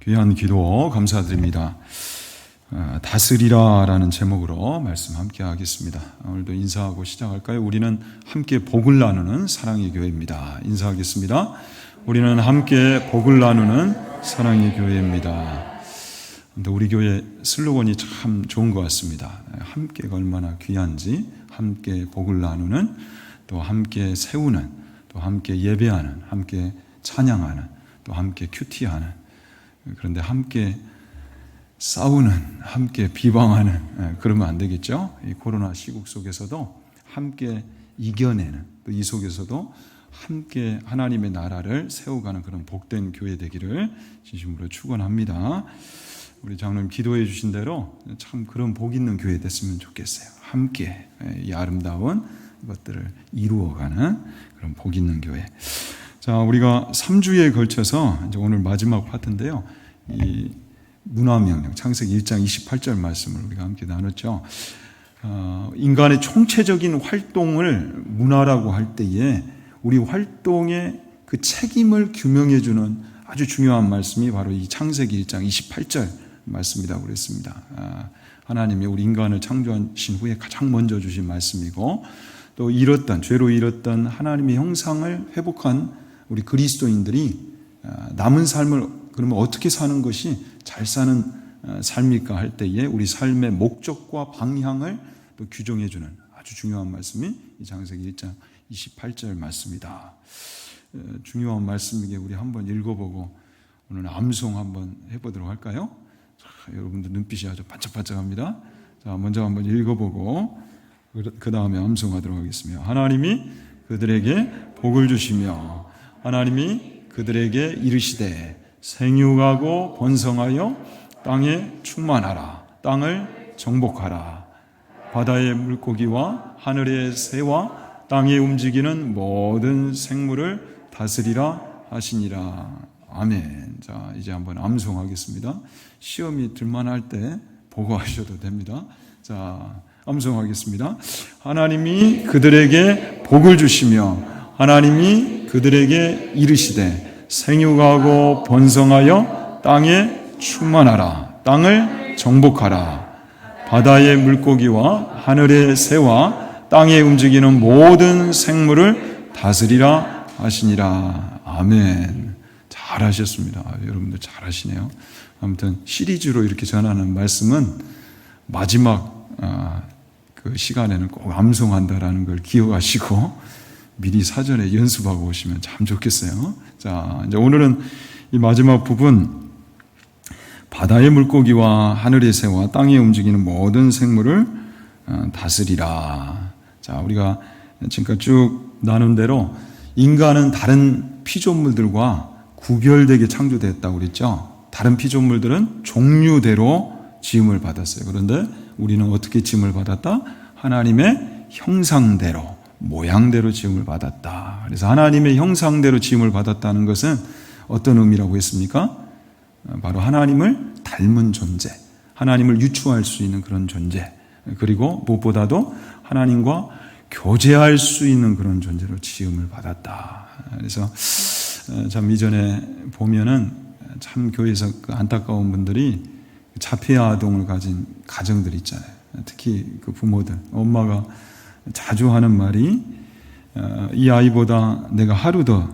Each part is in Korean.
귀한 기도 감사드립니다. 다스리라 라는 제목으로 말씀 함께 하겠습니다. 오늘도 인사하고 시작할까요? 우리는 함께 복을 나누는 사랑의 교회입니다. 인사하겠습니다. 우리는 함께 복을 나누는 사랑의 교회입니다. 근데 우리 교회 슬로건이 참 좋은 것 같습니다. 함께가 얼마나 귀한지, 함께 복을 나누는, 또 함께 세우는, 또 함께 예배하는, 함께 찬양하는, 또 함께 큐티하는, 그런데 함께 싸우는, 함께 비방하는, 그러면 안 되겠죠? 이 코로나 시국 속에서도 함께 이겨내는, 또 이 속에서도 함께 하나님의 나라를 세워가는 그런 복된 교회 되기를 진심으로 축원합니다. 우리 장로님 기도해 주신 대로 참 그런 복 있는 교회 됐으면 좋겠어요. 함께 이 아름다운 것들을 이루어가는 그런 복 있는 교회. 자, 우리가 3주에 걸쳐서 이제 오늘 마지막 파트인데요. 이 문화명령, 창세기 1장 28절 말씀을 우리가 함께 나눴죠. 인간의 총체적인 활동을 문화라고 할 때에 우리 활동의 그 책임을 규명해주는 아주 중요한 말씀이 바로 이 창세기 1장 28절 말씀이라고 그랬습니다. 하나님이 우리 인간을 창조하신 후에 가장 먼저 주신 말씀이고, 또 죄로 잃었던 하나님의 형상을 회복한 우리 그리스도인들이 남은 삶을 그러면 어떻게 사는 것이 잘 사는 삶일까 할 때에 우리 삶의 목적과 방향을 또 규정해 주는 아주 중요한 말씀이 이 창세기 1장 28절 말씀이다. 중요한 말씀이기에 우리 한번 읽어보고 오늘 암송 한번 해보도록 할까요? 자, 여러분들 눈빛이 아주 반짝반짝합니다. 자, 먼저 한번 읽어보고 그 다음에 암송하도록 하겠습니다. 하나님이 그들에게 복을 주시며 하나님이 그들에게 이르시되 생육하고 번성하여 땅에 충만하라. 땅을 정복하라. 바다의 물고기와 하늘의 새와 땅에 움직이는 모든 생물을 다스리라 하시니라. 아멘. 자, 이제 한번 암송하겠습니다. 시험이 들만할 때 보고하셔도 됩니다. 자, 암송하겠습니다. 하나님이 그들에게 복을 주시며 하나님이 그들에게 이르시되 생육하고 번성하여 땅에 충만하라. 땅을 정복하라. 바다의 물고기와 하늘의 새와 땅에 움직이는 모든 생물을 다스리라 하시니라. 아멘. 잘하셨습니다. 여러분들 잘하시네요. 아무튼 시리즈로 이렇게 전하는 말씀은 마지막 그 시간에는 꼭 암송한다라는 걸 기억하시고 미리 사전에 연습하고 오시면 참 좋겠어요. 자, 이제 오늘은 이 마지막 부분, 바다의 물고기와 하늘의 새와 땅에 움직이는 모든 생물을 다스리라. 자, 우리가 지금까지 쭉 나눈 대로 인간은 다른 피조물들과 구별되게 창조되었다고 그랬죠. 다른 피조물들은 종류대로 지음을 받았어요. 그런데 우리는 어떻게 지음을 받았다? 하나님의 형상대로, 모양대로 지음을 받았다. 그래서 하나님의 형상대로 지음을 받았다는 것은 어떤 의미라고 했습니까? 바로 하나님을 닮은 존재, 하나님을 유추할 수 있는 그런 존재, 그리고 무엇보다도 하나님과 교제할 수 있는 그런 존재로 지음을 받았다. 그래서 참 이전에 보면은 참 교회에서 그 안타까운 분들이 자폐 아동을 가진 가정들 있잖아요. 특히 그 부모들, 엄마가 자주 하는 말이 이 아이보다 내가 하루 더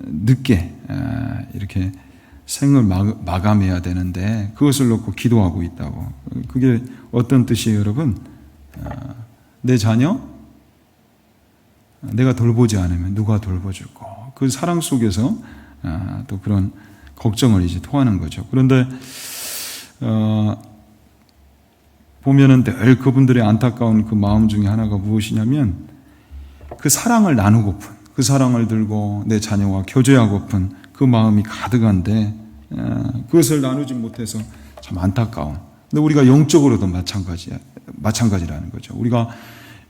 늦게 이렇게 생을 마감해야 되는데 그것을 놓고 기도하고 있다고. 그게 어떤 뜻이에요, 여러분? 내 자녀 내가 돌보지 않으면 누가 돌봐줄 거. 그 사랑 속에서 또 그런 걱정을 이제 토하는 거죠. 그런데 보면은 늘 그분들의 안타까운 그 마음 중에 하나가 무엇이냐면 그 사랑을 나누고픈, 그 사랑을 들고 내 자녀와 교제하고픈 그 마음이 가득한데 그것을 나누지 못해서 참 안타까운. 근데 우리가 영적으로도 마찬가지라는 거죠. 우리가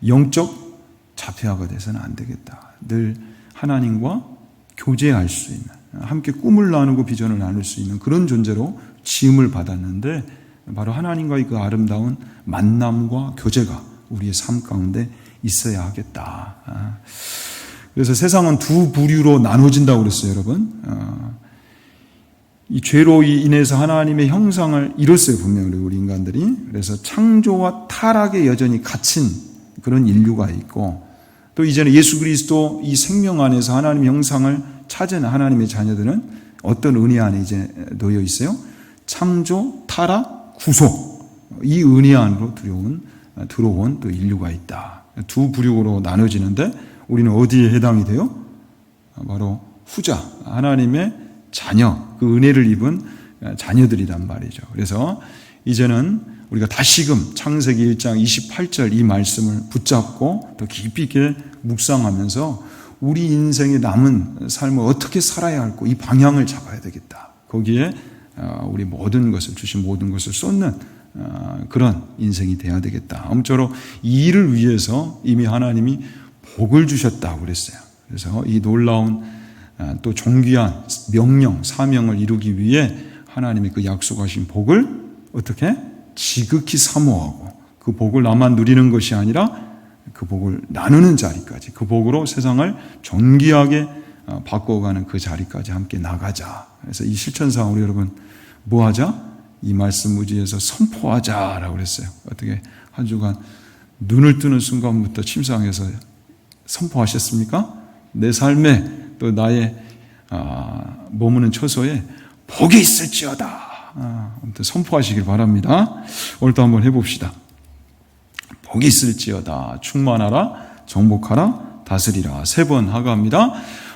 영적 자폐아가 돼서는 안 되겠다. 늘 하나님과 교제할 수 있는, 함께 꿈을 나누고 비전을 나눌 수 있는 그런 존재로 지음을 받았는데 바로 하나님과의 그 아름다운 만남과 교제가 우리의 삶 가운데 있어야 하겠다. 그래서 세상은 두 부류로 나눠진다고 그랬어요, 여러분. 이 죄로 인해서 하나님의 형상을 잃었어요, 분명히 우리 인간들이. 그래서 창조와 타락에 여전히 갇힌 그런 인류가 있고, 또 이제는 예수 그리스도 이 생명 안에서 하나님의 형상을 찾은 하나님의 자녀들은 어떤 은혜 안에 이제 놓여 있어요? 창조, 타락, 구속. 이 은혜 안으로 들어온 또 인류가 있다. 두 부류로 나눠지는데 우리는 어디에 해당이 돼요? 바로 후자, 하나님의 자녀, 그 은혜를 입은 자녀들이란 말이죠. 그래서 이제는 우리가 다시금 창세기 1장 28절 이 말씀을 붙잡고 더 깊이 있게 묵상하면서 우리 인생의 남은 삶을 어떻게 살아야 할고 이 방향을 잡아야 되겠다. 거기에 우리 모든 것을, 주신 모든 것을 쏟는 그런 인생이 돼야 되겠다. 아무쪼록 이 일을 위해서 이미 하나님이 복을 주셨다고 그랬어요. 그래서 이 놀라운 또 존귀한 명령, 사명을 이루기 위해 하나님이 그 약속하신 복을 어떻게? 지극히 사모하고 그 복을 나만 누리는 것이 아니라 그 복을 나누는 자리까지, 그 복으로 세상을 존귀하게 바꿔가는 그 자리까지 함께 나가자. 그래서 이 실천상 우리 여러분 뭐 하자? 이 말씀 무지에서 선포하자라고 그랬어요. 어떻게 한 주간 눈을 뜨는 순간부터 침상에서 선포하셨습니까? 내 삶에 또 나의 머무는 처소에 복이 있을지어다. 아무튼 선포하시길 바랍니다. 오늘도 한번 해봅시다. 복이 있을지어다. 충만하라, 정복하라, 다스리라. 3번 하가합니다.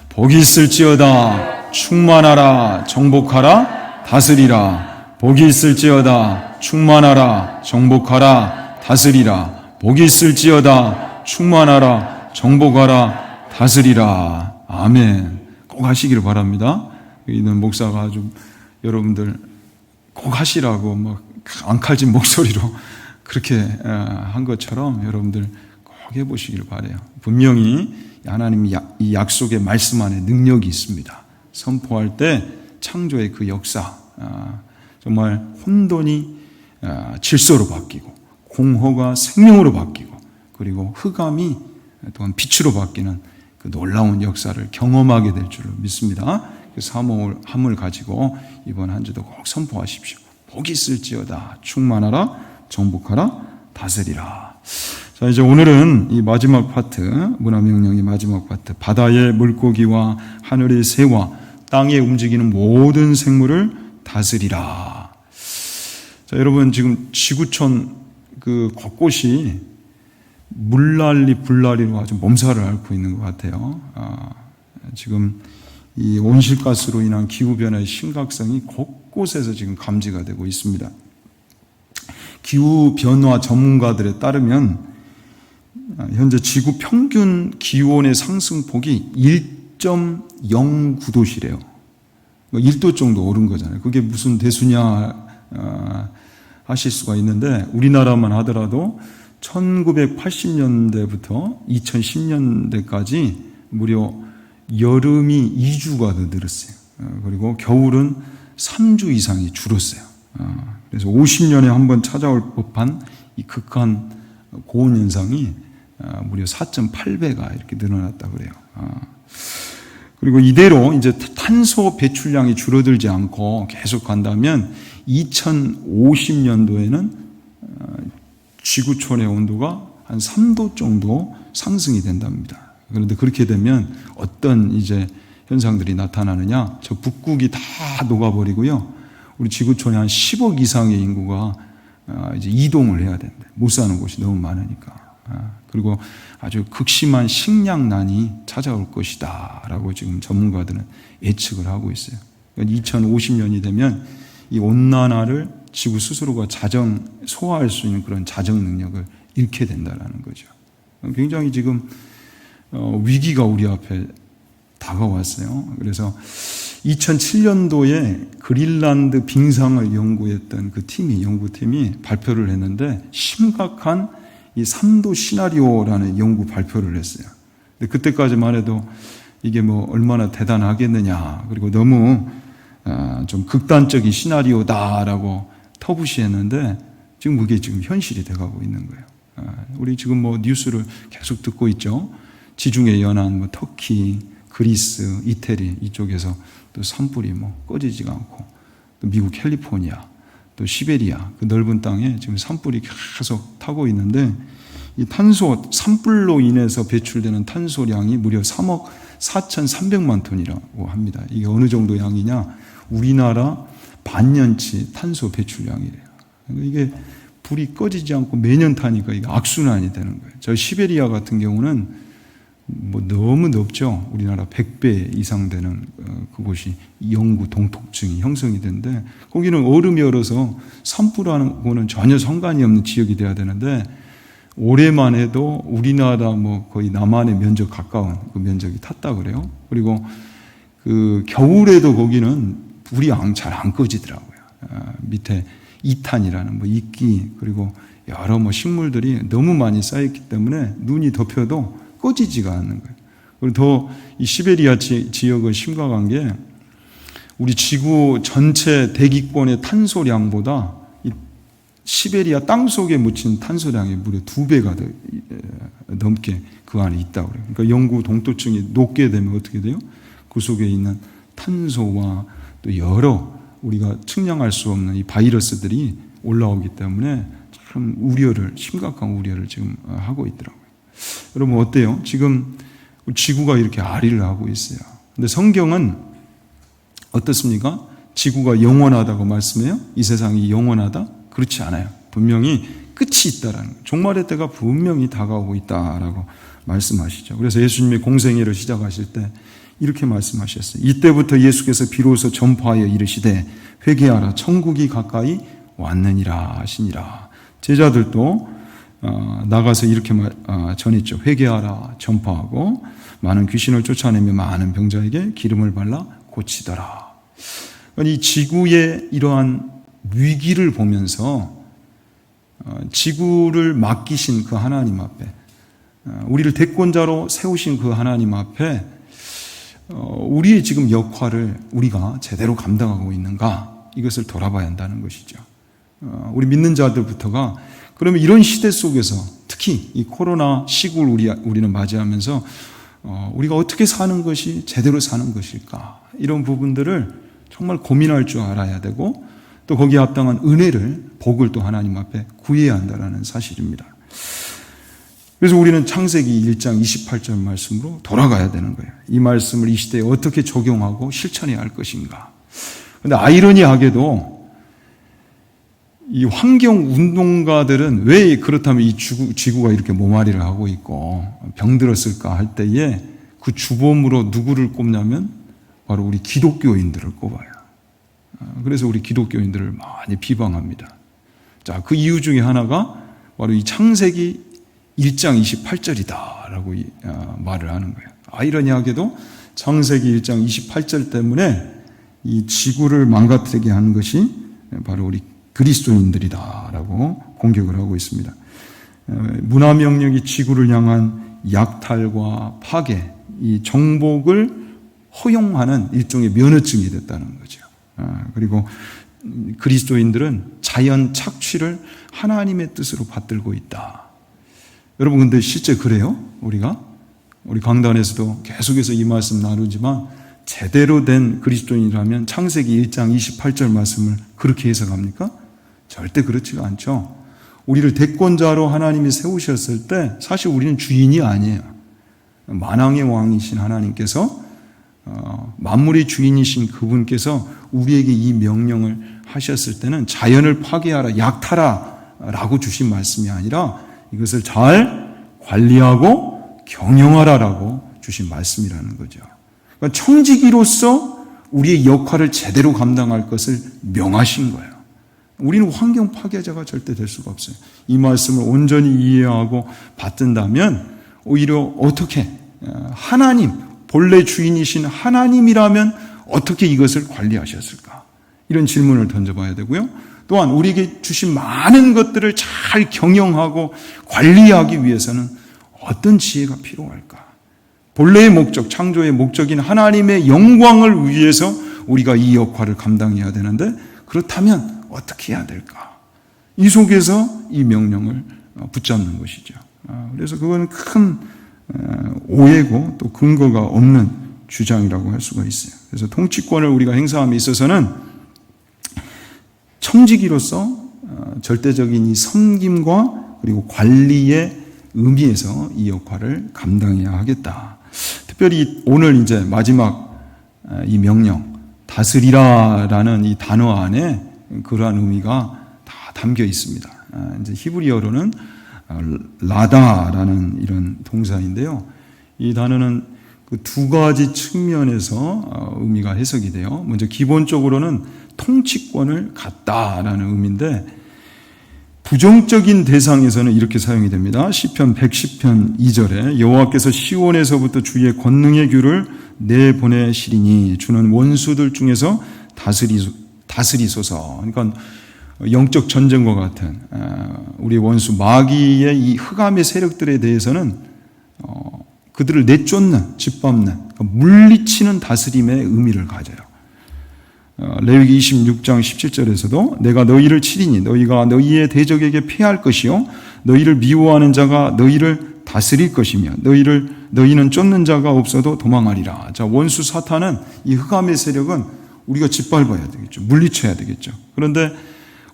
복이 있을지어다. 충만하라, 정복하라, 다스리라. 복이 있을지어다. 충만하라, 정복하라, 다스리라. 복이 있을지어다. 충만하라, 정복하라, 다스리라. 아멘. 꼭 하시기를 바랍니다. 여기 있는 목사가 아주 여러분들 꼭 하시라고 막 앙칼진 목소리로 그렇게 한 것처럼 여러분들 꼭 해보시기를 바라요. 분명히 하나님이 이 약속의 말씀 안에 능력이 있습니다. 선포할 때 창조의 그 역사, 정말 혼돈이 질서로 바뀌고 공허가 생명으로 바뀌고 그리고 흑암이 또한 빛으로 바뀌는 그 놀라운 역사를 경험하게 될 줄을 믿습니다. 그 사모함을 가지고 이번 한 주도 꼭 선포하십시오. 복이 있을지어다. 충만하라, 정복하라, 다스리라. 자, 이제 오늘은 이 마지막 파트, 문화명령의 마지막 파트, 바다의 물고기와 하늘의 새와 땅에 움직이는 모든 생물을 다스리라. 자, 여러분 지금 지구촌 그 곳곳이 물난리 불난리로 아주 몸살을 앓고 있는 것 같아요. 지금 이 온실가스로 인한 기후변화의 심각성이 곳곳에서 지금 감지가 되고 있습니다. 기후변화 전문가들에 따르면 현재 지구 평균 기온의 상승폭이 1.09도시래요. 1도 정도 오른 거잖아요. 그게 무슨 대수냐 하실 수가 있는데 우리나라만 하더라도 1980년대부터 2010년대까지 무려 여름이 2주가 더 늘었어요. 그리고 겨울은 3주 이상이 줄었어요. 그래서 50년에 한 번 찾아올 법한 이 극한 고온 현상이 무려 4.8배가 이렇게 늘어났다고 그래요. 그리고 이대로 이제 탄소 배출량이 줄어들지 않고 계속 간다면 2050년도에는 지구촌의 온도가 한 3도 정도 상승이 된답니다. 그런데 그렇게 되면 어떤 이제 현상들이 나타나느냐? 저 북극이 다 녹아버리고요. 우리 지구촌에 한 10억 이상의 인구가 이제 이동을 해야 된다. 못 사는 곳이 너무 많으니까. 그리고 아주 극심한 식량난이 찾아올 것이다라고 지금 전문가들은 예측을 하고 있어요. 그러니까 2050년이 되면 이 온난화를 지구 스스로가 소화할 수 있는 그런 자정 능력을 잃게 된다라는 거죠. 굉장히 지금 위기가 우리 앞에 다가왔어요. 그래서 2007년도에 그린란드 빙상을 연구했던 그 연구팀이 발표를 했는데 심각한 이 3도 시나리오라는 연구 발표를 했어요. 근데 그때까지만 해도 이게 뭐 얼마나 대단하겠느냐, 그리고 너무 좀 극단적인 시나리오다라고 터부시했는데 지금 그게 지금 현실이 돼가고 있는 거예요. 우리 지금 뭐 뉴스를 계속 듣고 있죠. 지중해 연안, 터키, 그리스, 이태리 이쪽에서 또 산불이 꺼지지가 않고 또 미국 캘리포니아, 또 시베리아 그 넓은 땅에 지금 산불이 계속 타고 있는데 이 산불로 인해서 배출되는 탄소량이 무려 3억 4,300만 톤이라고 합니다. 이게 어느 정도 양이냐? 우리나라 반년치 탄소 배출량이래요. 그러니까 이게 불이 꺼지지 않고 매년 타니까 이게 악순환이 되는 거예요. 저 시베리아 같은 경우는 너무 높죠. 우리나라 100배 이상 되는 그곳이 영구 동톡증이 형성이 되는데 거기는 얼음이 얼어서 산불하고는 전혀 상관이 없는 지역이 돼야 되는데 올해만 해도 우리나라 거의 남한의 면적 가까운 그 면적이 탔다 그래요. 그리고 그 겨울에도 거기는 불이 잘 안 꺼지더라고요. 밑에 이탄이라는 이끼 그리고 여러 식물들이 너무 많이 쌓였기 때문에 눈이 덮여도 꺼지지가 않는 거예요. 그리고 더 이 시베리아 지역은 심각한 게 우리 지구 전체 대기권의 탄소량보다 이 시베리아 땅 속에 묻힌 탄소량이 무려 2배가 더 넘게 그 안에 있다고 그래요. 그러니까 영구 동토층이 높게 되면 어떻게 돼요? 그 속에 있는 탄소와 또 여러 우리가 측량할 수 없는 이 바이러스들이 올라오기 때문에 참 심각한 우려를 지금 하고 있더라고요. 여러분 어때요? 지금 지구가 이렇게 아리를 하고 있어요. 근데 성경은 어떻습니까? 지구가 영원하다고 말씀해요? 이 세상이 영원하다? 그렇지 않아요. 분명히 끝이 있다라는 거예요. 종말의 때가 분명히 다가오고 있다라고 말씀하시죠. 그래서 예수님이 공생애를 시작하실 때 이렇게 말씀하셨어요. 이때부터 예수께서 비로소 전파하여 이르시되 회개하라 천국이 가까이 왔느니라 하시니라. 제자들도 나가서 이렇게 전했죠. 회개하라 전파하고 많은 귀신을 쫓아내며 많은 병자에게 기름을 발라 고치더라. 이 지구의 이러한 위기를 보면서 지구를 맡기신 그 하나님 앞에 우리를 대권자로 세우신 그 하나님 앞에 우리의 지금 역할을 우리가 제대로 감당하고 있는가 이것을 돌아봐야 한다는 것이죠. 우리 믿는 자들부터가 그러면 이런 시대 속에서 특히 이 코로나 시국을 우리는 맞이하면서 우리가 어떻게 사는 것이 제대로 사는 것일까 이런 부분들을 정말 고민할 줄 알아야 되고 또 거기에 합당한 은혜를 복을 또 하나님 앞에 구해야 한다는 사실입니다. 그래서 우리는 창세기 1장 28절 말씀으로 돌아가야 되는 거예요. 이 말씀을 이 시대에 어떻게 적용하고 실천해야 할 것인가. 그런데 아이러니하게도 이 환경운동가들은 왜 그렇다면 이 지구가 이렇게 모마리를 하고 있고 병들었을까 할 때에 그 주범으로 누구를 꼽냐면 바로 우리 기독교인들을 꼽아요. 그래서 우리 기독교인들을 많이 비방합니다. 자, 그 이유 중에 하나가 바로 이 창세기 1장 28절이다라고 말을 하는 거예요. 아이러니하게도 창세기 1장 28절 때문에 이 지구를 망가뜨리게 하는 것이 바로 우리 그리스도인들이다라고 공격을 하고 있습니다. 문화명령이 지구를 향한 약탈과 파괴, 이 정복을 허용하는 일종의 면허증이 됐다는 거죠. 그리고 그리스도인들은 자연 착취를 하나님의 뜻으로 받들고 있다. 여러분 근데 실제 그래요? 우리 강단에서도 계속해서 이 말씀 나누지만 제대로 된 그리스도인이라면 창세기 1장 28절 말씀을 그렇게 해석합니까? 절대 그렇지가 않죠. 우리를 대권자로 하나님이 세우셨을 때 사실 우리는 주인이 아니에요. 만왕의 왕이신 하나님께서 만물의 주인이신 그분께서 우리에게 이 명령을 하셨을 때는 자연을 파괴하라, 약탈하라 라고 주신 말씀이 아니라 이것을 잘 관리하고 경영하라라고 주신 말씀이라는 거죠. 그러니까 청지기로서 우리의 역할을 제대로 감당할 것을 명하신 거예요. 우리는 환경 파괴자가 절대 될 수가 없어요. 이 말씀을 온전히 이해하고 받든다면 오히려 어떻게 하나님, 본래 주인이신 하나님이라면 어떻게 이것을 관리하셨을까? 이런 질문을 던져봐야 되고요. 또한 우리에게 주신 많은 것들을 잘 경영하고 관리하기 위해서는 어떤 지혜가 필요할까? 본래의 목적, 창조의 목적인 하나님의 영광을 위해서 우리가 이 역할을 감당해야 되는데 그렇다면 어떻게 해야 될까? 이 속에서 이 명령을 붙잡는 것이죠. 그래서 그건 큰 오해고 또 근거가 없는 주장이라고 할 수가 있어요. 그래서 통치권을 우리가 행사함에 있어서는 청지기로서 절대적인 이 섬김과 그리고 관리의 의미에서 이 역할을 감당해야 하겠다. 특별히 오늘 이제 마지막 이 명령, 다스리라라는 이 단어 안에 그러한 의미가 다 담겨 있습니다. 이제 히브리어로는 라다라는 이런 동사인데요. 이 단어는 그 두 가지 측면에서 의미가 해석이 돼요. 먼저 기본적으로는 통치권을 갖다라는 의미인데, 부정적인 대상에서는 이렇게 사용이 됩니다. 시편 110편 2절에 여호와께서 시온에서부터 주의 권능의 규를 내보내시리니 주는 원수들 중에서 다스리소서. 그러니까 영적 전쟁과 같은 우리 원수 마귀의 이 흑암의 세력들에 대해서는 그들을 내쫓는, 짓밟는, 그러니까 물리치는 다스림의 의미를 가져요. 레위기 26장 17절에서도 내가 너희를 치리니 너희가 너희의 대적에게 패할 것이요 너희를 미워하는 자가 너희를 다스릴 것이며 너희는 쫓는 자가 없어도 도망하리라. 자, 원수 사탄은, 이 흑암의 세력은 우리가 짓밟아야 되겠죠. 물리쳐야 되겠죠. 그런데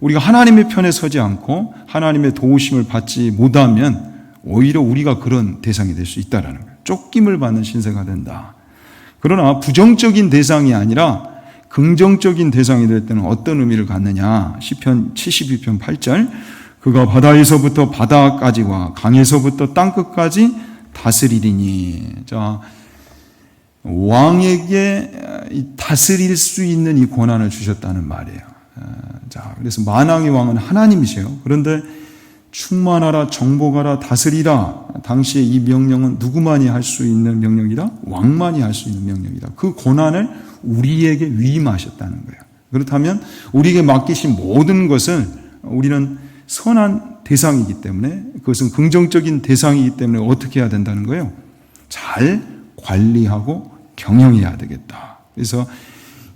우리가 하나님의 편에 서지 않고 하나님의 도우심을 받지 못하면 오히려 우리가 그런 대상이 될 수 있다라는 거예요. 쫓김을 받는 신세가 된다. 그러나 부정적인 대상이 아니라 긍정적인 대상이 될 때는 어떤 의미를 갖느냐. 시편 72편 8절 그가 바다에서부터 바다까지와 강에서부터 땅끝까지 다스리리니. 자, 왕에게 다스릴 수 있는 이 권한을 주셨다는 말이에요. 자, 그래서 만왕의 왕은 하나님이세요. 그런데 충만하라, 정복하라, 다스리라. 당시에 이 명령은 누구만이 할 수 있는 명령이다? 왕만이 할 수 있는 명령이다. 그 권한을 우리에게 위임하셨다는 거예요. 그렇다면 우리에게 맡기신 모든 것을 우리는 선한 대상이기 때문에, 그것은 긍정적인 대상이기 때문에 어떻게 해야 된다는 거예요? 잘 관리하고 경영해야 되겠다. 그래서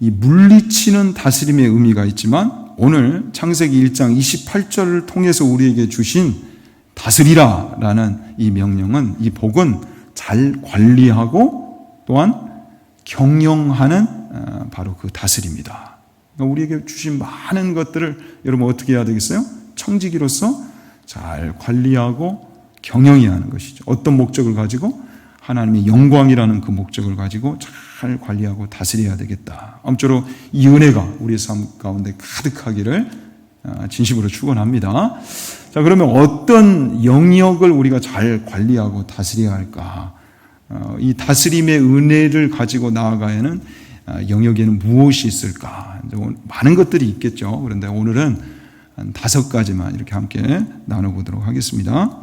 이 물리치는 다스림의 의미가 있지만 오늘 창세기 1장 28절을 통해서 우리에게 주신 다스리라라는 이 명령은, 이 복은 잘 관리하고 또한 경영하는 바로 그 다스림이다. 그러니까 우리에게 주신 많은 것들을 여러분 어떻게 해야 되겠어요? 청지기로서 잘 관리하고 경영해야 하는 것이죠. 어떤 목적을 가지고? 하나님의 영광이라는 그 목적을 가지고 잘 관리하고 다스려야 되겠다. 아무쪼록 이 은혜가 우리의 삶 가운데 가득하기를 진심으로 축원합니다. 자, 그러면 어떤 영역을 우리가 잘 관리하고 다스려야 할까? 이 다스림의 은혜를 가지고 나아가야 하는 영역에는 무엇이 있을까? 많은 것들이 있겠죠. 그런데 오늘은 한 5가지만 이렇게 함께 나눠보도록 하겠습니다.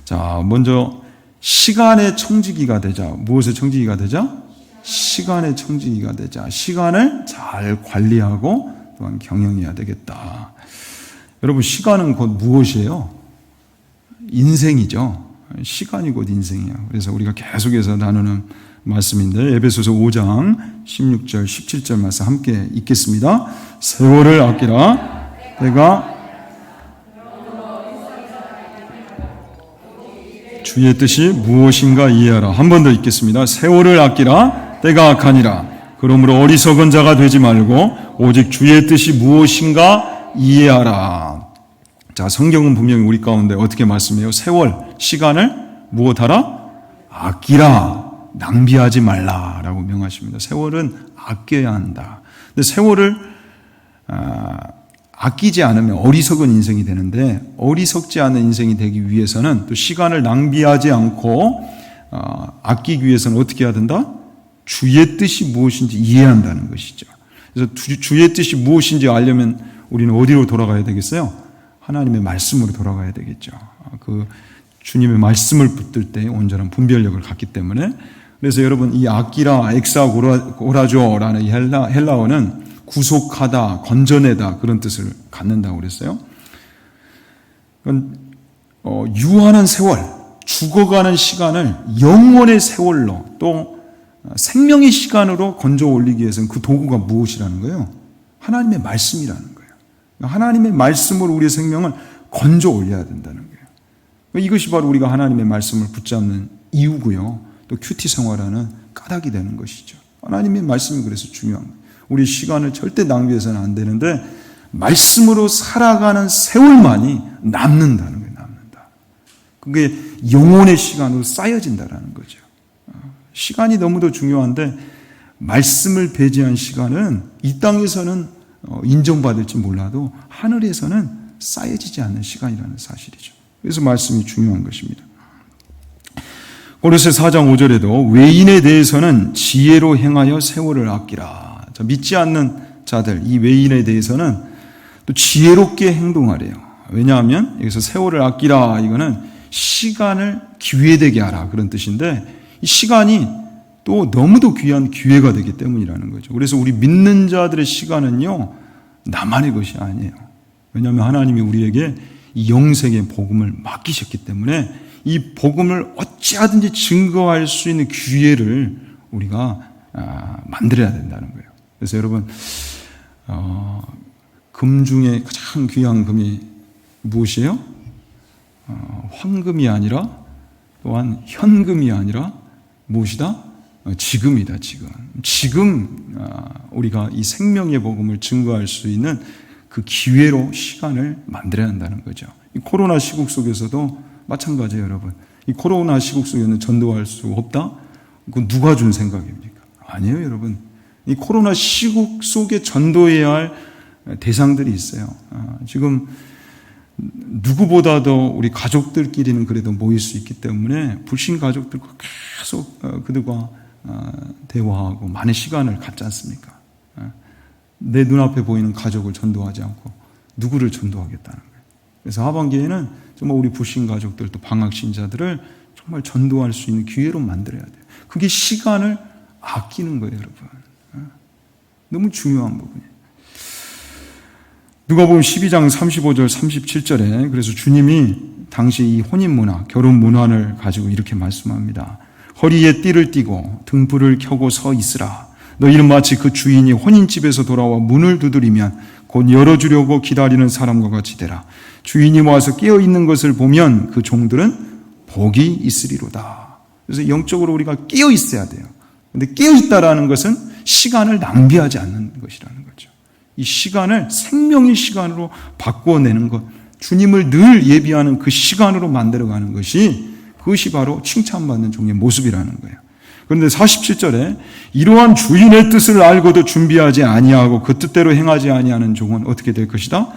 자, 먼저 시간의 청지기가 되자. 무엇의 청지기가 되자? 시간의 청지기가 되자. 시간을 잘 관리하고 또한 경영해야 되겠다. 여러분, 시간은 곧 무엇이에요? 인생이죠. 시간이 곧 인생이에요. 그래서 우리가 계속해서 나누는 말씀인데, 에베소서 5장 16절 17절 말씀 함께 읽겠습니다. 세월을 아끼라. 내가 주의 뜻이 무엇인가 이해하라. 한 번 더 읽겠습니다. 세월을 아끼라. 때가 악하니라. 그러므로 어리석은 자가 되지 말고 오직 주의 뜻이 무엇인가 이해하라. 자, 성경은 분명히 우리 가운데 어떻게 말씀해요? 세월, 시간을 무엇하라? 아끼라. 낭비하지 말라라고 명하십니다. 세월은 아껴야 한다. 근데 세월을 아끼지 않으면 어리석은 인생이 되는데, 어리석지 않은 인생이 되기 위해서는 또 시간을 낭비하지 않고 아끼기 위해서는 어떻게 해야 된다? 주의 뜻이 무엇인지 이해한다는 것이죠. 그래서 주의 뜻이 무엇인지 알려면 우리는 어디로 돌아가야 되겠어요? 하나님의 말씀으로 돌아가야 되겠죠. 그 주님의 말씀을 붙들 때 온전한 분별력을 갖기 때문에. 그래서 여러분, 이 아끼라, 엑사고라조라는 이 헬라어는 구속하다, 건져내다, 그런 뜻을 갖는다고 그랬어요. 유한한 세월, 죽어가는 시간을 영원의 세월로, 또 생명의 시간으로 건져 올리기 위해서는 그 도구가 무엇이라는 거예요? 하나님의 말씀이라는 거예요. 하나님의 말씀으로 우리의 생명을 건져 올려야 된다는 거예요. 이것이 바로 우리가 하나님의 말씀을 붙잡는 이유고요. 또 큐티 생활하는 까닭이 되는 것이죠. 하나님의 말씀이 그래서 중요한 거예요. 우리 시간을 절대 낭비해서는 안 되는데 말씀으로 살아가는 세월만이 남는다는 거예요. 남는다. 그게 영혼의 시간으로 쌓여진다는 거죠. 시간이 너무도 중요한데 말씀을 배제한 시간은 이 땅에서는 인정받을지 몰라도 하늘에서는 쌓여지지 않는 시간이라는 사실이죠. 그래서 말씀이 중요한 것입니다. 고린도서 4장 5절에도 외인에 대해서는 지혜로 행하여 세월을 아끼라. 믿지 않는 자들, 이 외인에 대해서는 또 지혜롭게 행동하래요. 왜냐하면 여기서 세월을 아끼라 이거는 시간을 기회되게 하라 그런 뜻인데 이 시간이 또 너무도 귀한 기회가 되기 때문이라는 거죠. 그래서 우리 믿는 자들의 시간은요 나만의 것이 아니에요. 왜냐하면 하나님이 우리에게 이 영생의 복음을 맡기셨기 때문에 이 복음을 어찌하든지 증거할 수 있는 기회를 우리가 만들어야 된다는 거예요. 그래서 여러분 금 중에 가장 귀한 금이 무엇이에요? 황금이 아니라 또한 현금이 아니라 무엇이다? 지금이다. 지금 우리가 이 생명의 복음을 증거할 수 있는 그 기회로 시간을 만들어야 한다는 거죠. 이 코로나 시국 속에서도 마찬가지예요, 여러분. 이 코로나 시국 속에는 전도할 수 없다? 그건 누가 준 생각입니까? 아니에요, 여러분. 이 코로나 시국 속에 전도해야 할 대상들이 있어요. 지금 누구보다도 우리 가족들끼리는 그래도 모일 수 있기 때문에 불신 가족들과 계속 그들과 대화하고 많은 시간을 갖지 않습니까? 내 눈앞에 보이는 가족을 전도하지 않고 누구를 전도하겠다는 거예요. 그래서 하반기에는 정말 우리 불신 가족들 또 방학신자들을 정말 전도할 수 있는 기회로 만들어야 돼요. 그게 시간을 아끼는 거예요, 여러분. 너무 중요한 부분이에요. 누가복음 12장 35절 37절에 그래서 주님이 당시 이 혼인 문화, 결혼 문화를 가지고 이렇게 말씀합니다. 허리에 띠를 띠고 등불을 켜고 서 있으라. 너희는 마치 그 주인이 혼인집에서 돌아와 문을 두드리면 곧 열어주려고 기다리는 사람과 같이 되라. 주인이 와서 깨어있는 것을 보면 그 종들은 복이 있으리로다. 그래서 영적으로 우리가 깨어있어야 돼요. 근데 깨어있다라는 것은 시간을 낭비하지 않는 것이라는 거죠. 이 시간을 생명의 시간으로 바꾸어내는 것, 주님을 늘 예비하는 그 시간으로 만들어가는 것이 그것이 바로 칭찬받는 종의 모습이라는 거예요. 그런데 47절에 이러한 주인의 뜻을 알고도 준비하지 아니하고 그 뜻대로 행하지 아니하는 종은 어떻게 될 것이다?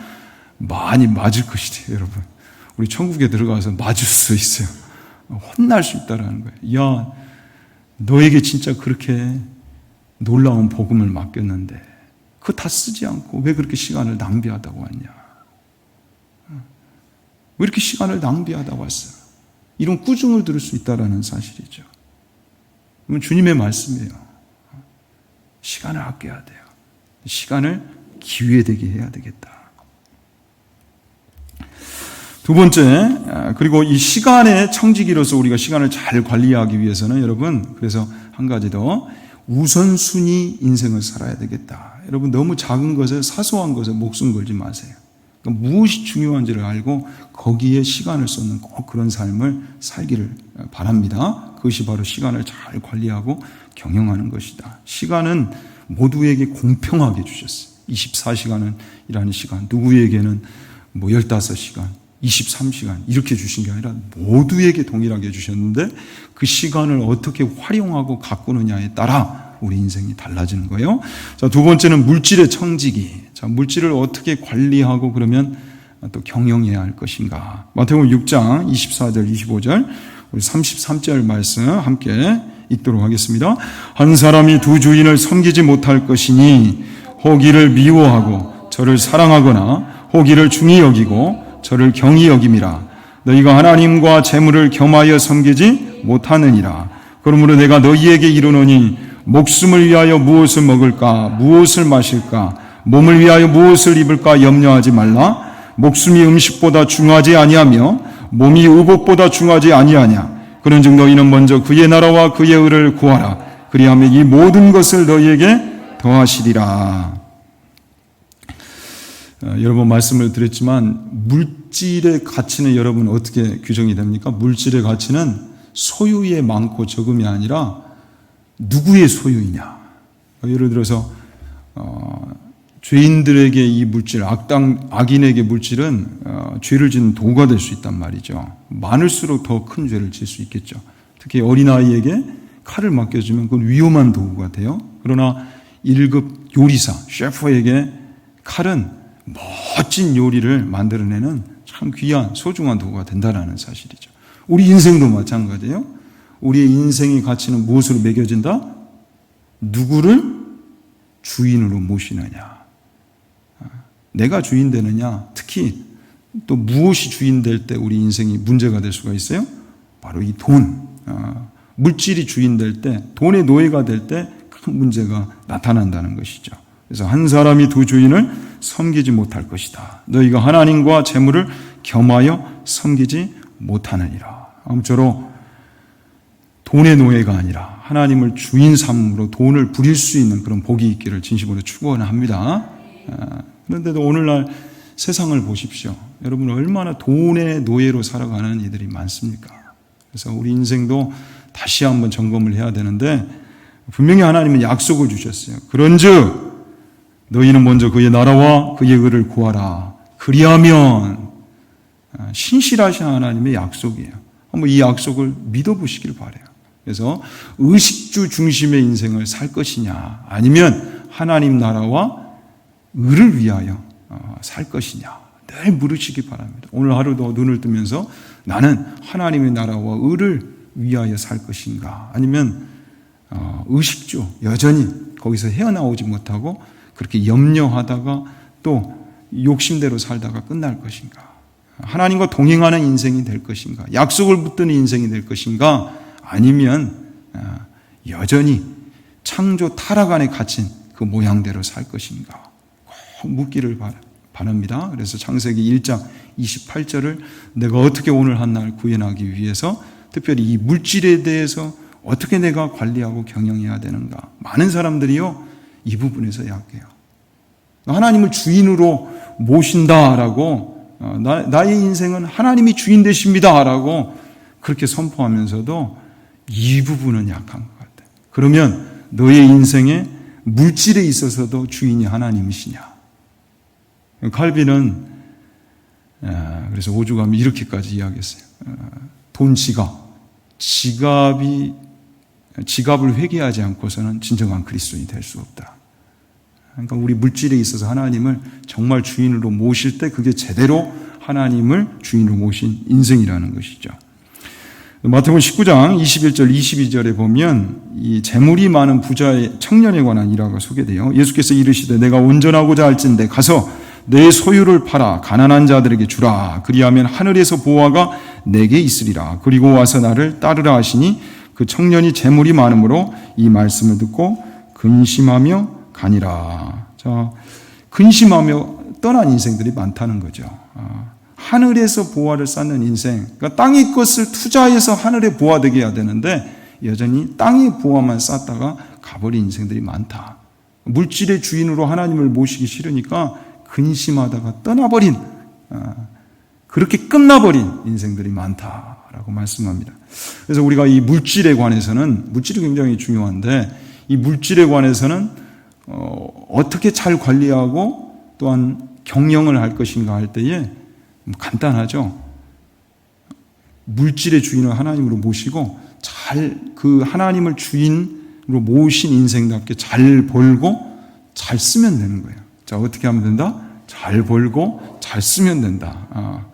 많이 맞을 것이다, 여러분. 우리 천국에 들어가서 맞을 수 있어요. 혼날 수 있다라는 거예요. 야, 너에게 진짜 그렇게 놀라운 복음을 맡겼는데 그거 다 쓰지 않고 왜 그렇게 시간을 낭비하다고 왔냐? 왜 이렇게 시간을 낭비하다고 왔어? 이런 꾸중을 들을 수 있다는 사실이죠. 그러면 주님의 말씀이에요. 시간을 아껴야 돼요. 시간을 기회되게 해야 되겠다. 두 번째, 그리고 이 시간의 청지기로서 우리가 시간을 잘 관리하기 위해서는 여러분, 그래서 한 가지 더 우선순위 인생을 살아야 되겠다. 여러분 너무 작은 것에 사소한 것에 목숨 걸지 마세요. 그러니까 무엇이 중요한지를 알고 거기에 시간을 쏟는 꼭 그런 삶을 살기를 바랍니다. 그것이 바로 시간을 잘 관리하고 경영하는 것이다. 시간은 모두에게 공평하게 주셨어요. 24시간은 일하는 시간, 누구에게는 15시간, 23시간 이렇게 주신 게 아니라 모두에게 동일하게 주셨는데 그 시간을 어떻게 활용하고 가꾸느냐에 따라 우리 인생이 달라지는 거예요. 자, 두 번째는 물질의 청지기. 자, 물질을 어떻게 관리하고 그러면 또 경영해야 할 것인가. 마태복음 6장 24절 25절 우리 33절 말씀 함께 읽도록 하겠습니다. 한 사람이 두 주인을 섬기지 못할 것이니 호기를 미워하고 저를 사랑하거나 호기를 중히 여기고 저를 경히 여김이라. 너희가 하나님과 재물을 겸하여 섬기지 못하느니라. 그러므로 내가 너희에게 이르노니 목숨을 위하여 무엇을 먹을까 무엇을 마실까 몸을 위하여 무엇을 입을까 염려하지 말라. 목숨이 음식보다 중하지 아니하며 몸이 의복보다 중하지 아니하냐. 그런즉 너희는 먼저 그의 나라와 그의 의를 구하라. 그리하면 이 모든 것을 너희에게 더하시리라. 여러 번 말씀을 드렸지만 물질의 가치는 여러분 어떻게 규정이 됩니까? 물질의 가치는 소유의 많고 적음이 아니라 누구의 소유이냐. 예를 들어서 죄인들에게 이 물질, 악인에게 물질은 죄를 짓는 도구가 될 수 있단 말이죠. 많을수록 더 큰 죄를 질 수 있겠죠. 특히 어린아이에게 칼을 맡겨주면 그건 위험한 도구가 돼요. 그러나 1급 요리사, 셰프에게 칼은 멋진 요리를 만들어내는 참 귀한 소중한 도구가 된다는 사실이죠. 우리 인생도 마찬가지예요. 우리의 인생의 가치는 무엇으로 매겨진다? 누구를 주인으로 모시느냐. 내가 주인 되느냐. 특히 또 무엇이 주인 될 때 우리 인생이 문제가 될 수가 있어요? 바로 이 돈. 물질이 주인 될 때, 돈의 노예가 될 때 큰 문제가 나타난다는 것이죠. 그래서 한 사람이 두 주인을 섬기지 못할 것이다. 너희가 하나님과 재물을 겸하여 섬기지 못하느니라. 아무쪼록 돈의 노예가 아니라 하나님을 주인 삼음으로 돈을 부릴 수 있는 그런 복이 있기를 진심으로 축원합니다. 그런데도 오늘날 세상을 보십시오. 여러분 얼마나 돈의 노예로 살아가는 이들이 많습니까? 그래서 우리 인생도 다시 한번 점검을 해야 되는데 분명히 하나님은 약속을 주셨어요. 그런즉 너희는 먼저 그의 나라와 그의 의를 구하라. 그리하면 신실하신 하나님의 약속이에요. 한번 이 약속을 믿어보시길 바라요. 그래서 의식주 중심의 인생을 살 것이냐 아니면 하나님 나라와 의를 위하여 살 것이냐 늘 물으시기 바랍니다. 오늘 하루도 눈을 뜨면서 나는 하나님의 나라와 의를 위하여 살 것인가 아니면 의식주 여전히 거기서 헤어나오지 못하고 그렇게 염려하다가 또 욕심대로 살다가 끝날 것인가 하나님과 동행하는 인생이 될 것인가 약속을 붙드는 인생이 될 것인가 아니면 여전히 창조 타락 안에 갇힌 그 모양대로 살 것인가 꼭 묻기를 바랍니다. 그래서 창세기 1장 28절을 내가 어떻게 오늘 한 날 구현하기 위해서 특별히 이 물질에 대해서 어떻게 내가 관리하고 경영해야 되는가 많은 사람들이요 이 부분에서 약해요. 하나님을 주인으로 모신다라고 나의 인생은 하나님이 주인 되십니다라고 그렇게 선포하면서도 이 부분은 약한 것 같아요. 그러면 너의 인생에 물질에 있어서도 주인이 하나님이시냐? 칼빈은 그래서 오죽하면 이렇게까지 이야기했어요. 돈 지갑을 회개하지 않고서는 진정한 그리스도인이 될 수 없다. 그러니까 우리 물질에 있어서 하나님을 정말 주인으로 모실 때 그게 제대로 하나님을 주인으로 모신 인생이라는 것이죠. 마태복음 19장 21절 22절에 보면 이 재물이 많은 부자의 청년에 관한 일화가 소개돼요. 예수께서 이르시되 내가 온전하고자 할진대 가서 내 소유를 팔아 가난한 자들에게 주라. 그리하면 하늘에서 보화가 내게 있으리라. 그리고 와서 나를 따르라 하시니 그 청년이 재물이 많으므로 이 말씀을 듣고 근심하며 가니라. 자, 근심하며 떠난 인생들이 많다는 거죠. 하늘에서 보화를 쌓는 인생, 그러니까 땅의 것을 투자해서 하늘에 보화 되게 해야 되는데 여전히 땅의 보화만 쌓다가 가버린 인생들이 많다. 물질의 주인으로 하나님을 모시기 싫으니까 근심하다가 떠나버린 그렇게 끝나버린 인생들이 많다라고 말씀합니다. 그래서 우리가 이 물질에 관해서는 물질이 굉장히 중요한데 이 물질에 관해서는 어떻게 잘 관리하고 또한 경영을 할 것인가 할 때에 간단하죠. 물질의 주인을 하나님으로 모시고 잘 그 하나님을 주인으로 모신 인생답게 잘 벌고 잘 쓰면 되는 거예요. 자, 어떻게 하면 된다? 잘 벌고 잘 쓰면 된다.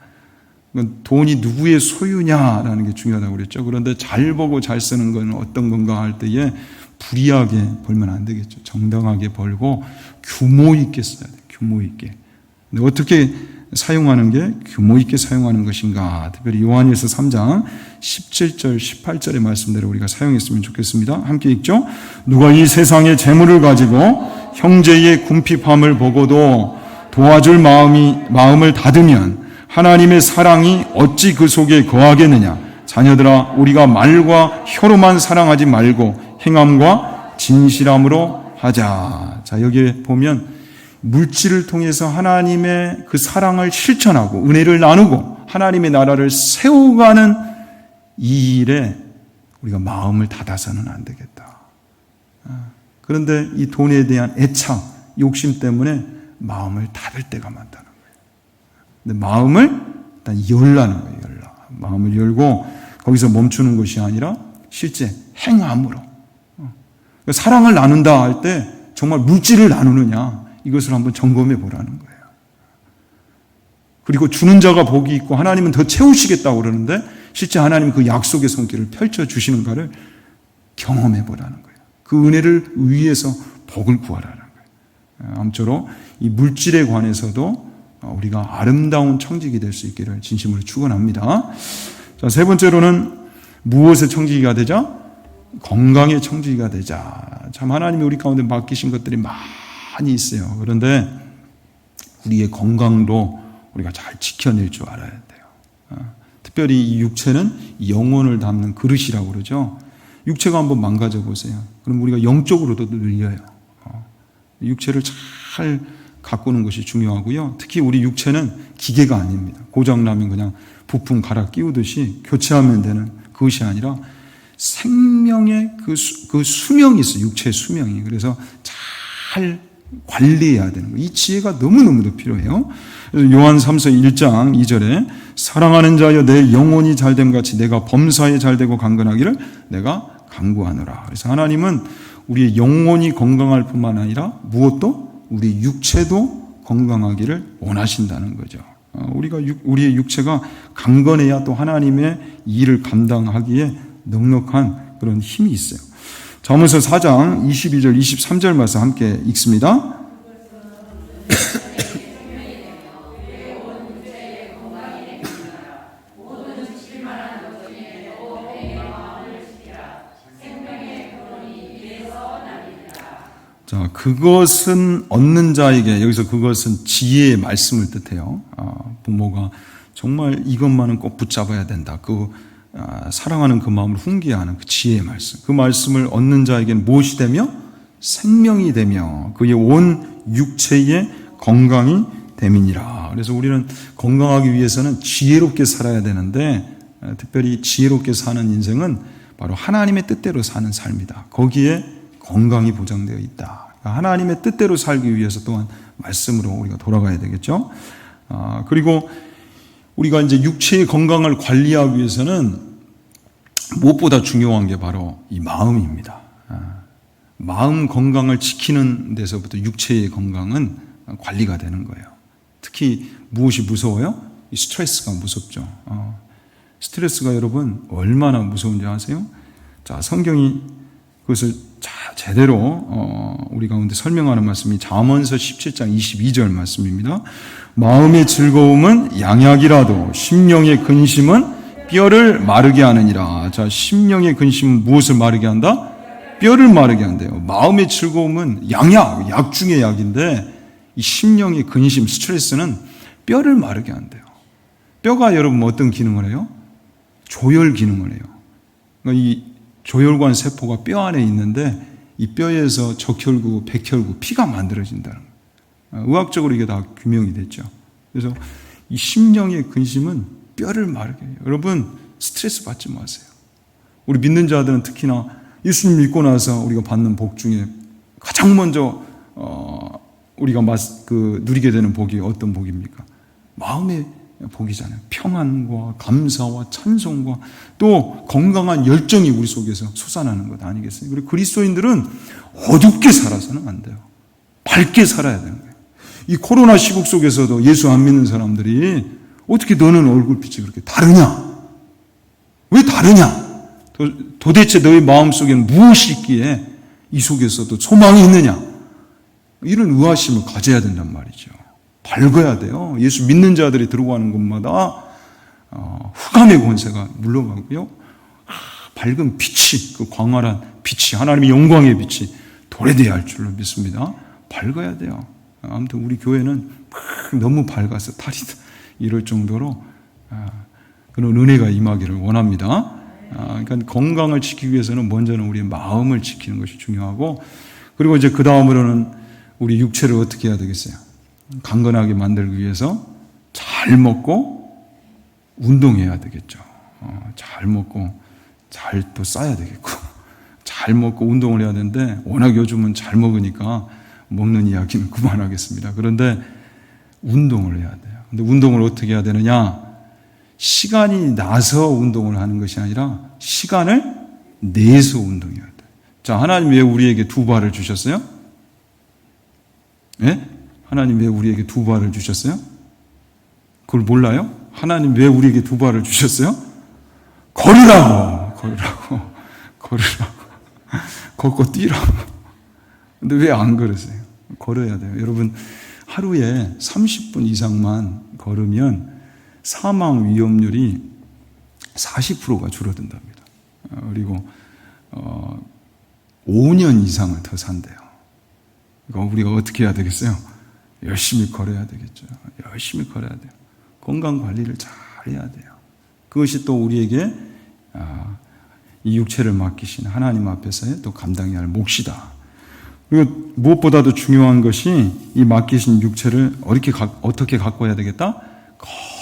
돈이 누구의 소유냐라는 게 중요하다고 그랬죠. 그런데 잘 벌고 잘 쓰는 건 어떤 건가 할 때에 불이하게 벌면 안 되겠죠. 정당하게 벌고 규모 있게 써야 돼요. 규모 있게. 근데 어떻게 사용하는 게 규모 있게 사용하는 것인가? 특별히 요한일서 3장 17절 18절의 말씀대로 우리가 사용했으면 좋겠습니다. 함께 읽죠. 누가 이 세상의 재물을 가지고 형제의 궁핍함을 보고도 도와줄 마음을 닫으면 하나님의 사랑이 어찌 그 속에 거하겠느냐? 자녀들아, 우리가 말과 혀로만 사랑하지 말고 행함과 진실함으로 하자. 자, 여기에 보면 물질을 통해서 하나님의 그 사랑을 실천하고 은혜를 나누고 하나님의 나라를 세워가는 이 일에 우리가 마음을 닫아서는 안 되겠다. 그런데 이 돈에 대한 애착, 욕심 때문에 마음을 닫을 때가 많다는 거예요. 근데 마음을 일단 열라는 거예요. 마음을 열고 거기서 멈추는 것이 아니라 실제 행함으로. 사랑을 나눈다 할 때 정말 물질을 나누느냐, 이것을 한번 점검해 보라는 거예요. 그리고 주는 자가 복이 있고 하나님은 더 채우시겠다고 그러는데 실제 하나님은 그 약속의 손길을 펼쳐주시는가를 경험해 보라는 거예요. 그 은혜를 위해서 복을 구하라는 거예요. 아무쪼록 이 물질에 관해서도 우리가 아름다운 청지기 될 수 있기를 진심으로 축원합니다. 자, 세 번째로는 무엇의 청지기가 되자? 건강의 청지기가 되자. 참 하나님이 우리 가운데 맡기신 것들이 많이 있어요. 그런데 우리의 건강도 우리가 잘 지켜낼 줄 알아야 돼요. 특별히 이 육체는 영혼을 담는 그릇이라고 그러죠. 육체가 한번 망가져 보세요. 그럼 우리가 영적으로도 늘려요. 육체를 잘 가꾸는 것이 중요하고요. 특히 우리 육체는 기계가 아닙니다. 고장나면 그냥 부품 갈아 끼우듯이 교체하면 되는 그것이 아니라 생명의 그 수명이 있어요. 육체의 수명이. 그래서 잘 관리해야 되는 거예요. 이 지혜가 너무너무도 필요해요. 그래서 요한 3서 1장 2절에 사랑하는 자여 내 영혼이 잘됨 같이 내가 범사에 잘되고 강건하기를 내가 간구하노라. 그래서 하나님은 우리의 영혼이 건강할 뿐만 아니라 무엇도 우리 육체도 건강하기를 원하신다는 거죠. 우리의 육체가 강건해야 또 하나님의 일을 감당하기에 넉넉한 그런 힘이 있어요. 잠언서 4장 22절 23절 말씀 함께 읽습니다. 자, 그것은 얻는 자에게, 여기서 그것은 지혜의 말씀을 뜻해요. 부모가 정말 이것만은 꼭 붙잡아야 된다. 사랑하는 그 마음을 훈계하는 그 지혜의 말씀. 그 말씀을 얻는 자에게는 무엇이 되며? 생명이 되며 그의 온 육체의 건강이 됨이니라. 그래서 우리는 건강하기 위해서는 지혜롭게 살아야 되는데, 특별히 지혜롭게 사는 인생은 바로 하나님의 뜻대로 사는 삶이다. 거기에 건강이 보장되어 있다. 하나님의 뜻대로 살기 위해서 또한 말씀으로 우리가 돌아가야 되겠죠. 그리고 우리가 이제 육체의 건강을 관리하기 위해서는 무엇보다 중요한 게 바로 이 마음입니다. 마음 건강을 지키는 데서부터 육체의 건강은 관리가 되는 거예요. 특히 무엇이 무서워요? 이 스트레스가 무섭죠. 스트레스가 여러분 얼마나 무서운지 아세요? 자, 성경이 그것을 제대로 우리 가운데 설명하는 말씀이 잠언서 17장 22절 말씀입니다. 마음의 즐거움은 양약이라도 심령의 근심은 뼈를 마르게 하느니라. 자, 심령의 근심은 무엇을 마르게 한다? 뼈를 마르게 한대요. 마음의 즐거움은 약 중의 약인데 이 심령의 근심, 스트레스는 뼈를 마르게 한대요. 뼈가 여러분 어떤 기능을 해요? 조혈 기능을 해요. 그러니까 이 조혈관 세포가 뼈 안에 있는데 이 뼈에서 적혈구, 백혈구, 피가 만들어진다는 거예요. 의학적으로 이게 다 규명이 됐죠. 그래서 이 심령의 근심은 뼈를 마르게 해요. 여러분 스트레스 받지 마세요. 우리 믿는 자들은 특히나 예수님 믿고 나서 우리가 받는 복 중에 가장 먼저 우리가 누리게 되는 복이 어떤 복입니까? 마음의 복이잖아요. 평안과 감사와 찬송과 또 건강한 열정이 우리 속에서 솟아나는 것 아니겠어요? 그리고 그리스도인들은 어둡게 살아서는 안 돼요. 밝게 살아야 되는 거예요. 이 코로나 시국 속에서도 예수 안 믿는 사람들이 어떻게 너는 얼굴빛이 그렇게 다르냐? 왜 다르냐? 도대체 너의 마음속에는 무엇이 있기에 이 속에서도 소망이 있느냐? 이런 의아심을 가져야 된단 말이죠. 밝아야 돼요. 예수 믿는 자들이 들어가는 곳마다 흑암의 권세가 물러가고요. 밝은 빛이, 그 광활한 빛이, 하나님의 영광의 빛이 도래돼야 할 줄로 믿습니다. 밝아야 돼요. 아무튼 우리 교회는 너무 밝아서 탈이 이럴 정도로 그런 은혜가 임하기를 원합니다. 그러니까 건강을 지키기 위해서는 먼저는 우리의 마음을 지키는 것이 중요하고, 그리고 이제 그 다음으로는 우리 육체를 어떻게 해야 되겠어요? 강건하게 만들기 위해서 잘 먹고 운동해야 되겠죠. 잘 먹고 잘 또 싸야 되겠고, 잘 먹고 운동을 해야 되는데 워낙 요즘은 잘 먹으니까 먹는 이야기는 그만하겠습니다. 그런데 운동을 해야 돼요. 근데 운동을 어떻게 해야 되느냐? 시간이 나서 운동을 하는 것이 아니라 시간을 내서 운동해야 돼요. 자, 하나님 왜 우리에게 두 발을 주셨어요? 예? 하나님 왜 우리에게 두 발을 주셨어요? 그걸 몰라요? 하나님 왜 우리에게 두 발을 주셨어요? 걸으라고. 걷고 뛰라고. 근데 왜 안 걸으세요? 걸어야 돼요. 여러분, 하루에 30분 이상만 걸으면 사망 위험률이 40%가 줄어든답니다. 그리고 5년 이상을 더 산대요. 그러니까 우리가 어떻게 해야 되겠어요? 열심히 걸어야 되겠죠. 열심히 걸어야 돼요. 건강 관리를 잘 해야 돼요. 그것이 또 우리에게 이 육체를 맡기신 하나님 앞에서의 또 감당해야 할 몫이다. 그리고 무엇보다도 중요한 것이 이 맡기신 육체를 어떻게 갖고 와야 되겠다?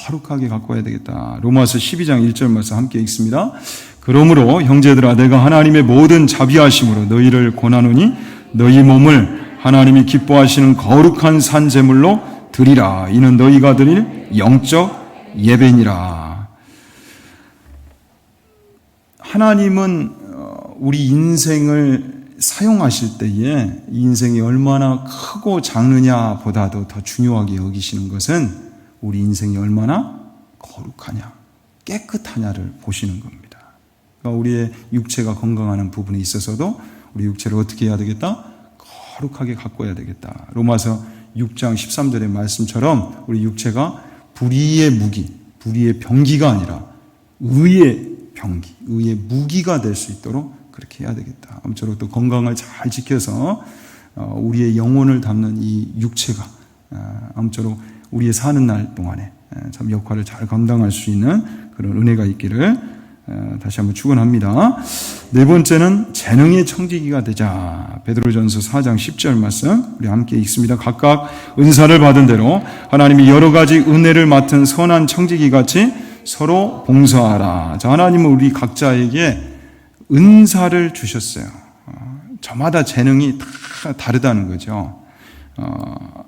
거룩하게 갖고 와야 되겠다. 로마서 12장 1절 말씀 함께 읽습니다. 그러므로 형제들아 내가 하나님의 모든 자비하심으로 너희를 권하노니 너희 몸을 하나님이 기뻐하시는 거룩한 산 제물로 드리라. 이는 너희가 드릴 영적 예배니라. 하나님은 우리 인생을 사용하실 때에 이 인생이 얼마나 크고 작느냐 보다도 더 중요하게 여기시는 것은 우리 인생이 얼마나 거룩하냐, 깨끗하냐를 보시는 겁니다. 그러니까 우리의 육체가 건강하는 부분에 있어서도 우리 육체를 어떻게 해야 되겠다? 거룩하게 가꿔야 되겠다. 로마서 6장 13절의 말씀처럼 우리 육체가 불의의 무기, 불의의 병기가 아니라 의의 병기, 의의 무기가 될 수 있도록 그렇게 해야 되겠다. 아무쪼록 또 건강을 잘 지켜서 우리의 영혼을 담는 이 육체가 아무쪼록 우리의 사는 날 동안에 참 역할을 잘 감당할 수 있는 그런 은혜가 있기를 다시 한번 축원합니다. 네 번째는 재능의 청지기가 되자. 베드로전서 4장 10절 말씀 우리 함께 읽습니다. 각각 은사를 받은 대로 하나님이 여러 가지 은혜를 맡은 선한 청지기 같이 서로 봉사하라. 자, 하나님은 우리 각자에게 은사를 주셨어요. 저마다 재능이 다 다르다는 거죠.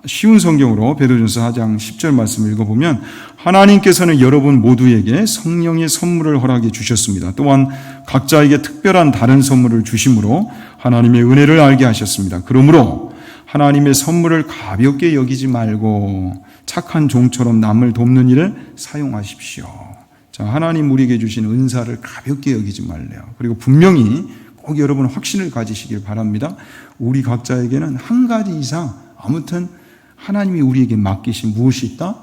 쉬운 성경으로 베드로전서 4장 10절 말씀을 읽어보면 하나님께서는 여러분 모두에게 성령의 선물을 허락해 주셨습니다. 또한 각자에게 특별한 다른 선물을 주심으로 하나님의 은혜를 알게 하셨습니다. 그러므로 하나님의 선물을 가볍게 여기지 말고 착한 종처럼 남을 돕는 일에 사용하십시오. 자, 하나님 우리에게 주신 은사를 가볍게 여기지 말래요. 그리고 분명히 꼭 여러분 확신을 가지시길 바랍니다. 우리 각자에게는 한 가지 이상 아무튼 하나님이 우리에게 맡기신 무엇이 있다?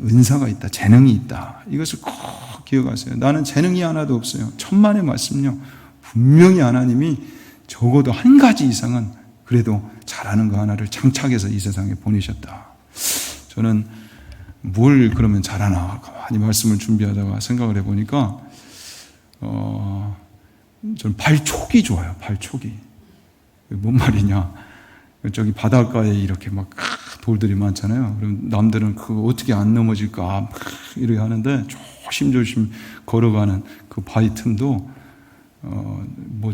은사가 있다. 재능이 있다. 이것을 꼭 기억하세요. 나는 재능이 하나도 없어요. 천만의 말씀요. 분명히 하나님이 적어도 한 가지 이상은 그래도 잘하는 거 하나를 장착해서 이 세상에 보내셨다. 저는 뭘 그러면 잘하나 가만히 말씀을 준비하다가 생각을 해보니까 저는 발촉이 좋아요. 발촉이. 뭔 말이냐. 저기 바닷가에 이렇게 막 돌들이 많잖아요. 그럼 남들은 그거 어떻게 안 넘어질까 막 이렇게 하는데 조심조심 걸어가는 그 바위 틈도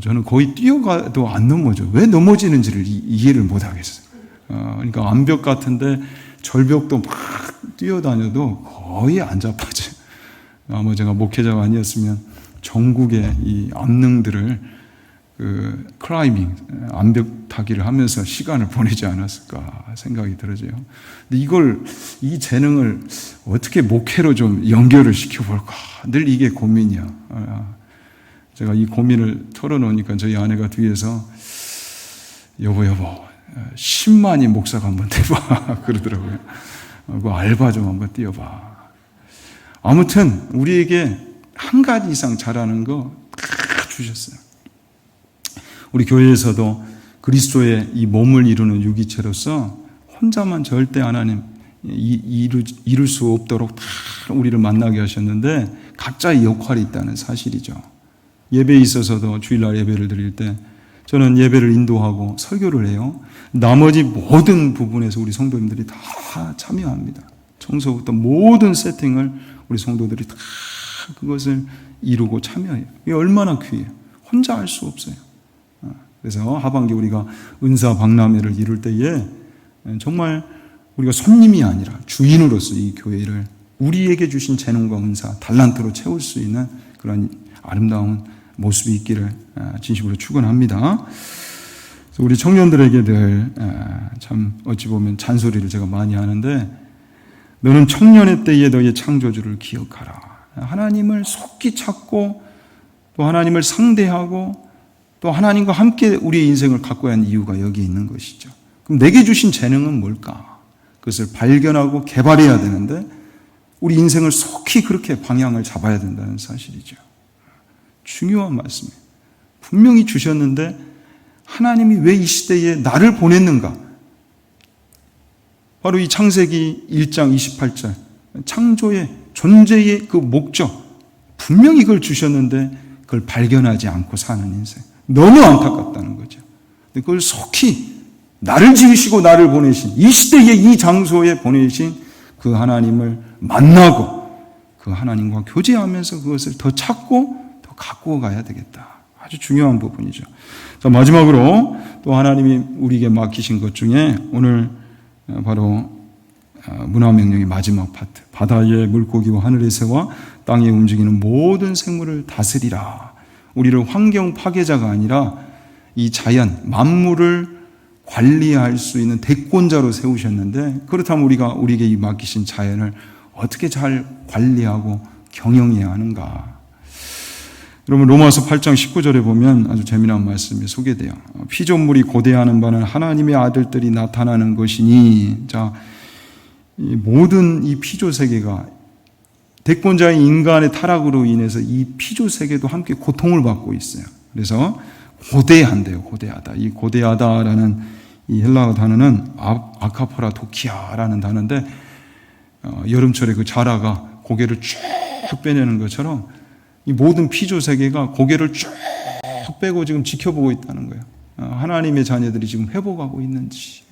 저는 거의 뛰어가도 안 넘어져. 왜 넘어지는지를 이해를 못 하겠어요. 그러니까 암벽 같은데 절벽도 막 뛰어다녀도 거의 안 잡아져요. 아마 제가 목회자가 아니었으면 전국의 이 암릉들을 클라이밍, 암벽 타기를 하면서 시간을 보내지 않았을까 생각이 들어져요. 근데 이 재능을 어떻게 목회로 좀 연결을 시켜볼까. 늘 이게 고민이야. 제가 이 고민을 털어놓으니까 저희 아내가 뒤에서 여보 10만이 목사가 한번 돼봐 그러더라고요. 그 알바 좀 한번 뛰어봐. 아무튼 우리에게 한 가지 이상 잘하는 거 다 주셨어요. 우리 교회에서도 그리스도의 이 몸을 이루는 유기체로서 혼자만 절대 하나님 이룰 수 없도록 다 우리를 만나게 하셨는데 각자의 역할이 있다는 사실이죠. 예배에 있어서도 주일날 예배를 드릴 때 저는 예배를 인도하고 설교를 해요. 나머지 모든 부분에서 우리 성도님들이 다 참여합니다. 청소부터 모든 세팅을 우리 성도들이 다 그것을 이루고 참여해요. 이게 얼마나 귀해요. 혼자 할 수 없어요. 그래서 하반기 우리가 은사 박람회를 이룰 때에 정말 우리가 손님이 아니라 주인으로서 이 교회를 우리에게 주신 재능과 은사, 달란트로 채울 수 있는 그런 아름다운 모습이 있기를 진심으로 축원합니다. 우리 청년들에게들 참 어찌 보면 잔소리를 제가 많이 하는데, 너는 청년의 때에 너의 창조주를 기억하라. 하나님을 속히 찾고 또 하나님을 상대하고 또 하나님과 함께 우리의 인생을 갖고야 하는 이유가 여기에 있는 것이죠. 그럼 내게 주신 재능은 뭘까? 그것을 발견하고 개발해야 되는데 우리 인생을 속히 그렇게 방향을 잡아야 된다는 사실이죠. 중요한 말씀이에요. 분명히 주셨는데 하나님이 왜 이 시대에 나를 보냈는가? 바로 이 창세기 1장 28절 창조의 존재의 그 목적, 분명히 그걸 주셨는데 그걸 발견하지 않고 사는 인생, 너무 안타깝다는 거죠. 그걸 속히 나를 지으시고 나를 보내신, 이 시대에 이 장소에 보내신 그 하나님을 만나고 그 하나님과 교제하면서 그것을 더 찾고 더 갖고 가야 되겠다. 아주 중요한 부분이죠. 자, 마지막으로 또 하나님이 우리에게 맡기신 것 중에 오늘 바로 문화명령의 마지막 파트, 바다의 물고기와 하늘의 새와 땅에 움직이는 모든 생물을 다스리라. 우리를 환경 파괴자가 아니라 이 자연, 만물을 관리할 수 있는 대권자로 세우셨는데, 그렇다면 우리가 우리에게 이 맡기신 자연을 어떻게 잘 관리하고 경영해야 하는가? 여러분, 로마서 8장 19절에 보면 아주 재미난 말씀이 소개돼요. 피조물이 고대하는 바는 하나님의 아들들이 나타나는 것이니. 자, 이 모든 이 피조 세계가 대권자인 인간의 타락으로 인해서 이 피조 세계도 함께 고통을 받고 있어요. 그래서 고대한대요. 고대하다. 이 고대하다라는 이 헬라어 단어는 아카포라 도키아라는 단어인데, 여름철에 그 자라가 고개를 쭉 빼내는 것처럼 이 모든 피조 세계가 고개를 쭉 빼고 지금 지켜보고 있다는 거예요. 하나님의 자녀들이 지금 회복하고 있는지,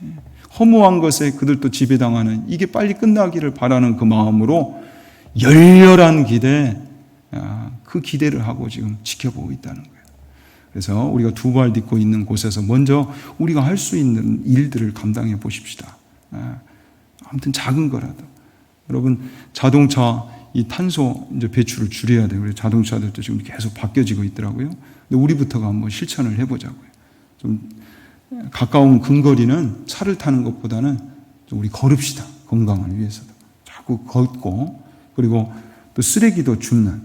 허무한 것에 그들도 지배당하는, 이게 빨리 끝나기를 바라는 그 마음으로 열렬한 기대, 그 기대를 하고 지금 지켜보고 있다는 거예요. 그래서 우리가 두 발 딛고 있는 곳에서 먼저 우리가 할 수 있는 일들을 감당해 보십시다. 아무튼 작은 거라도. 여러분, 자동차 이 탄소 이제 배출을 줄여야 돼요. 우리 자동차들도 지금 계속 바뀌어지고 있더라고요. 근데 우리부터가 한번 실천을 해보자고요. 좀 가까운 근거리는 차를 타는 것보다는 좀 우리 걸읍시다. 건강을 위해서도. 자꾸 걷고, 그리고 또 쓰레기도 줍는.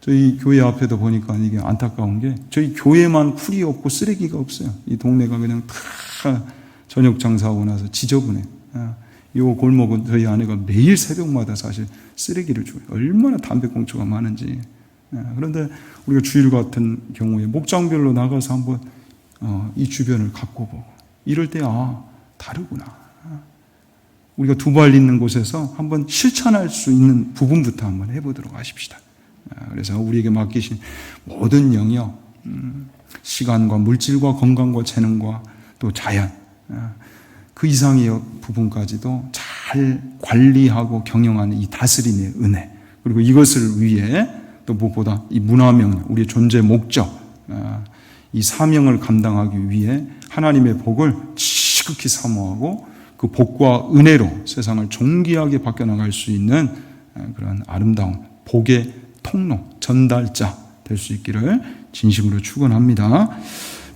저희 교회 앞에도 보니까 이게 안타까운 게, 저희 교회만 풀이 없고 쓰레기가 없어요. 이 동네가 그냥 다 저녁 장사하고 나서 지저분해. 이 골목은 저희 아내가 매일 새벽마다 사실 쓰레기를 줘요. 얼마나 담배꽁초가 많은지. 그런데 우리가 주일 같은 경우에 목장별로 나가서 한번 이 주변을 갖고 보고, 이럴 때 다르구나. 우리가 두 발 있는 곳에서 한번 실천할 수 있는 부분부터 한번 해보도록 하십시다. 그래서 우리에게 맡기신 모든 영역, 시간과 물질과 건강과 재능과 또 자연, 그 이상의 부분까지도 잘 관리하고 경영하는 이 다스림의 은혜, 그리고 이것을 위해 또 무엇보다 이 문화명, 우리의 존재 목적, 이 사명을 감당하기 위해 하나님의 복을 지극히 사모하고 그 복과 은혜로 세상을 존귀하게 바뀌어나갈 수 있는 그런 아름다운 복의 통로, 전달자 될 수 있기를 진심으로 축원합니다.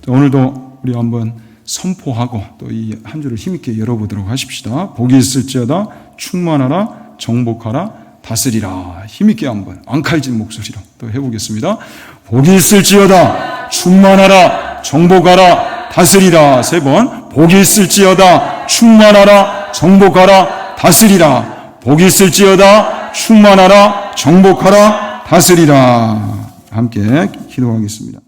오늘도 우리 한번 선포하고 또 이 한 주를 힘있게 열어보도록 하십시다. 복이 있을지어다, 충만하라, 정복하라, 다스리라. 힘있게 한번 앙칼진 목소리로 또 해보겠습니다. 복이 있을지어다, 충만하라, 정복하라, 다스리라. 세 번. 복이 있을지어다, 충만하라, 정복하라, 다스리라. 복이 있을지어다, 충만하라, 정복하라, 다스리라. 함께 기도하겠습니다.